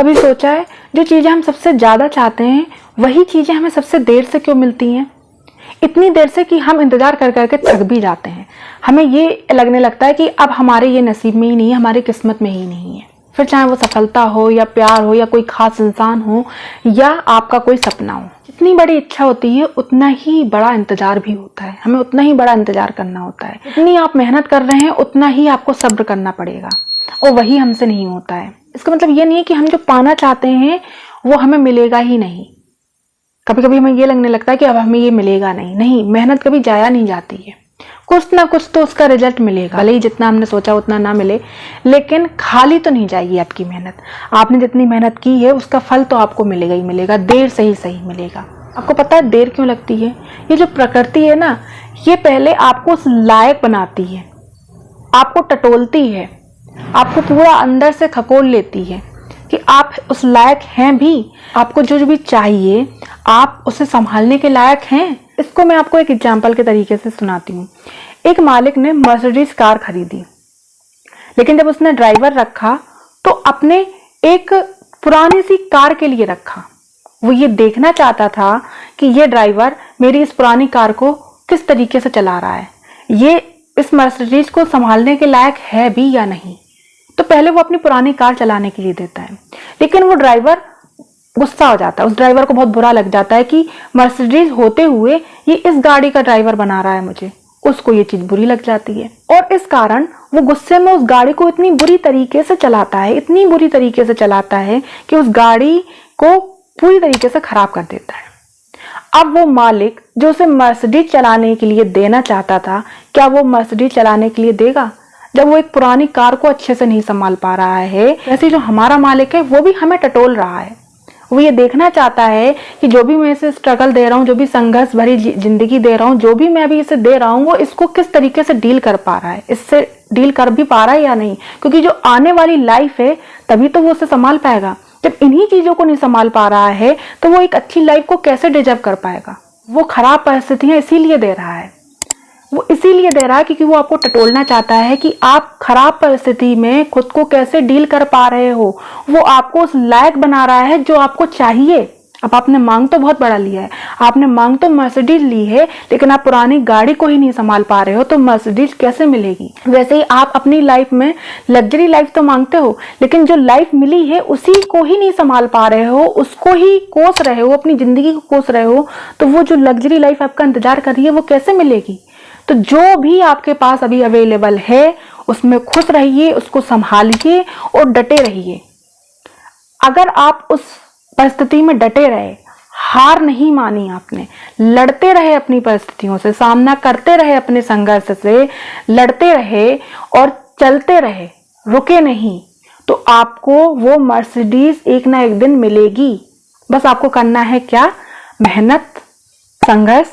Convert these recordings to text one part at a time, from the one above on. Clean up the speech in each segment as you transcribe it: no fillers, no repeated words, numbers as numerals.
कभी सोचा है जो चीज़ें हम सबसे ज़्यादा चाहते हैं वही चीज़ें हमें सबसे देर से क्यों मिलती हैं? इतनी देर से कि हम इंतज़ार कर करके थक भी जाते हैं। हमें ये लगने लगता है कि अब हमारे ये नसीब में ही नहीं है, हमारी किस्मत में ही नहीं है। फिर चाहे वो सफलता हो या प्यार हो या कोई खास इंसान हो या आपका कोई सपना हो। जितनी बड़ी इच्छा होती है उतना ही बड़ा इंतजार भी होता है, हमें उतना ही बड़ा इंतजार करना होता है। जितनी आप मेहनत कर रहे हैं उतना ही आपको सब्र करना पड़ेगा और वही हमसे नहीं होता है। इसका मतलब ये नहीं है कि हम जो पाना चाहते हैं वो हमें मिलेगा ही नहीं। कभी कभी हमें ये लगने लगता है कि अब हमें ये मिलेगा नहीं, मेहनत कभी जाया नहीं जाती है। कुछ ना कुछ तो उसका रिजल्ट मिलेगा, भले ही जितना हमने सोचा उतना ना मिले, लेकिन खाली तो नहीं जाएगी आपकी मेहनत। आपने जितनी मेहनत की है उसका फल तो आपको मिलेगा ही मिलेगा, देर से ही सही मिलेगा। आपको पता है देर क्यों लगती है? ये जो प्रकृति है ना, ये पहले आपको उस लायक बनाती है, आपको टटोलती है, आपको पूरा अंदर से खकोल लेती है कि आप उस लायक हैं भी, आपको जो भी चाहिए आप उसे संभालने के लायक हैं। इसको मैं आपको एक एग्जाम्पल के तरीके से सुनाती हूँ। एक मालिक ने मर्सिडीज कार खरीदी, लेकिन जब उसने ड्राइवर रखा तो अपने एक पुरानी सी कार के लिए रखा। वो ये देखना चाहता था कि ये ड्राइवर मेरी इस पुरानी कार को किस तरीके से चला रहा है, ये इस मर्सिडीज को संभालने के लायक है भी या नहीं। तो पहले वो अपनी पुरानी कार चलाने के लिए देता है, लेकिन वो ड्राइवर गुस्सा हो जाता है। उस ड्राइवर को बहुत बुरा लग जाता है कि मर्सिडीज होते हुए ये इस गाड़ी का ड्राइवर बना रहा है मुझे। उसको ये चीज बुरी लग जाती है और इस कारण वो गुस्से में उस गाड़ी को इतनी बुरी तरीके से चलाता है, इतनी बुरी तरीके से चलाता है कि उस गाड़ी को पूरी तरीके से खराब कर देता है। अब वो मालिक जो उसे मर्सिडीज चलाने के लिए देना चाहता था, क्या वो मर्सिडीज चलाने के लिए देगा जब वो एक पुरानी कार को अच्छे से नहीं संभाल पा रहा है? ऐसे जो हमारा मालिक है वो भी हमें टटोल रहा है। वो ये देखना चाहता है कि जो भी मैं इसे स्ट्रगल दे रहा हूँ, जो भी संघर्ष भरी जिंदगी दे रहा हूँ, जो भी मैं अभी इसे दे रहा हूँ, वो इसको किस तरीके से डील कर पा रहा है, इससे डील कर भी पा रहा है या नहीं। क्योंकि जो आने वाली लाइफ है तभी तो वो उसे संभाल पाएगा। जब इन्हीं चीजों को नहीं संभाल पा रहा है तो वो एक अच्छी लाइफ को कैसे डिजर्व कर पाएगा? वो खराब परिस्थितियां इसीलिए दे रहा है, वो इसीलिए दे रहा है क्योंकि वो आपको टटोलना चाहता है कि आप खराब परिस्थिति में खुद को कैसे डील कर पा रहे हो। वो आपको उस लायक बना रहा है जो आपको चाहिए। अब आपने मांग तो बहुत बड़ा लिया है, आपने मांग तो मर्सिडीज ली है, लेकिन आप पुरानी गाड़ी को ही नहीं संभाल पा रहे हो तो मर्सिडीज कैसे मिलेगी? वैसे ही आप अपनी लाइफ में लग्जरी लाइफ तो मांगते हो, लेकिन जो लाइफ मिली है उसी को ही नहीं संभाल पा रहे हो, उसको ही कोस रहे हो, अपनी जिंदगी को कोस रहे हो, तो वो जो लग्जरी लाइफ आपका इंतजार कर रही है वो कैसे मिलेगी? तो जो भी आपके पास अभी अवेलेबल है उसमें खुश रहिए, उसको संभालिए और डटे रहिए। अगर आप उस परिस्थिति में डटे रहे, हार नहीं मानी आपने, लड़ते रहे अपनी परिस्थितियों से, सामना करते रहे अपने संघर्ष से, लड़ते रहे और चलते रहे, रुके नहीं, तो आपको वो मर्सिडीज एक ना एक दिन मिलेगी। बस आपको करना है क्या? मेहनत, संघर्ष,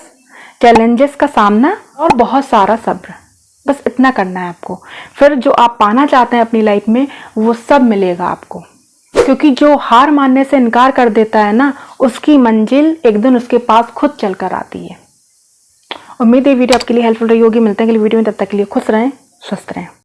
चैलेंजेस का सामना और बहुत सारा सब्र। बस इतना करना है आपको। फिर जो आप पाना चाहते हैं अपनी लाइफ में वो सब मिलेगा आपको। क्योंकि जो हार मानने से इनकार कर देता है ना, उसकी मंजिल एक दिन उसके पास खुद चल कर आती है। उम्मीद है वीडियो आपके लिए हेल्पफुल रही होगी। मिलते हैं अगली वीडियो में, तब तक के लिए खुश रहें, स्वस्थ रहें।